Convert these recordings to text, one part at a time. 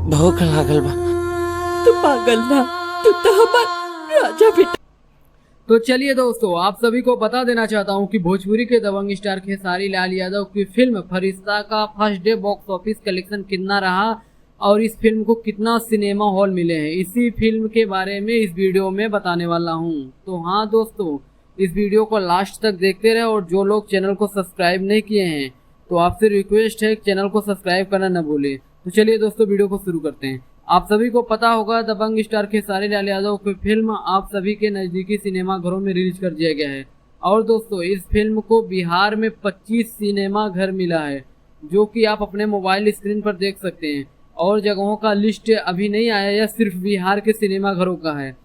भूख लागल बा। तू पागल ना, तू तो हमार राजा बेटा। तो चलिए दोस्तों, आप सभी को बता देना चाहता हूं कि भोजपुरी के दबंग स्टार खेसारी लाल यादव की फिल्म फरिश्ता का first day box office collection कितना रहा और इस फिल्म को कितना सिनेमा हॉल मिले हैं, इसी फिल्म के बारे में इस वीडियो में बताने वाला हूं। तो हाँ दोस्तों, इस वीडियो को लास्ट तक देखते रहे और जो लोग चैनल को सब्सक्राइब नहीं किए हैं तो आपसे रिक्वेस्ट है कि चैनल को सब्सक्राइब करना न भूलें। तो चलिए दोस्तों, वीडियो को शुरू करते हैं। आप सभी को पता होगा दबंग स्टार खेसारी लाल यादव की फिल्म आप सभी के नज़दीकी सिनेमा घरों में रिलीज कर दिया गया है। और दोस्तों, इस फिल्म को बिहार में 25 सिनेमा घर मिला है, जो कि आप अपने मोबाइल स्क्रीन पर देख सकते हैं। और जगहों का लिस्ट अभी नहीं आया, यह सिर्फ बिहार के सिनेमा घरों का है।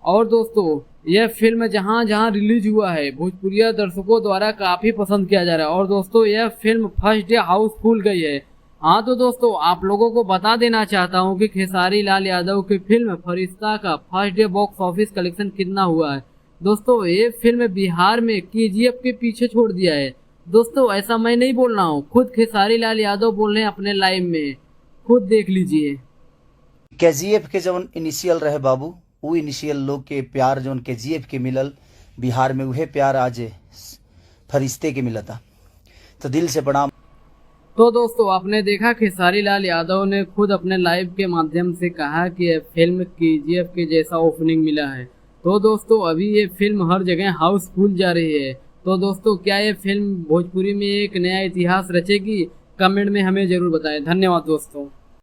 और दोस्तों, यह फिल्म जहां जहां रिलीज हुआ है भोजपुरिया दर्शकों द्वारा काफ़ी पसंद किया जा रहा है। और दोस्तों, यह फिल्म फर्स्ट डे हाउसफुल गई है। हाँ तो दोस्तों, आप लोगों को बता देना चाहता हूँ कि खेसारी लाल यादव की फिल्म फरिश्ता का first day box office collection कितना हुआ है। दोस्तों, ये फिल्म बिहार में केजीएफ के पीछे छोड़ दिया है। दोस्तों, ऐसा मैं नहीं बोल रहा हूँ, खुद खेसारी लाल यादव बोल रहे हैं अपने लाइव में, खुद देख लीजिए। केजीएफ के जवन इनिशियल रहे बाबू, वो इनिशियल लोग के प्यार जवन केजीएफ के मिलल बिहार में, वह प्यार आज फरिश्ते के मिलता। तो दिल से प्रणाम। तो दोस्तों, आपने देखा खेसारी लाल यादव ने खुद अपने लाइव के माध्यम से कहा कि यह फिल्म केजीएफ के जैसा ओपनिंग मिला है। तो दोस्तों, अभी ये फिल्म हर जगह हाउसफुल जा रही है। तो दोस्तों, क्या ये फिल्म भोजपुरी में एक नया इतिहास रचेगी? कमेंट में हमें जरूर बताएं। धन्यवाद दोस्तों।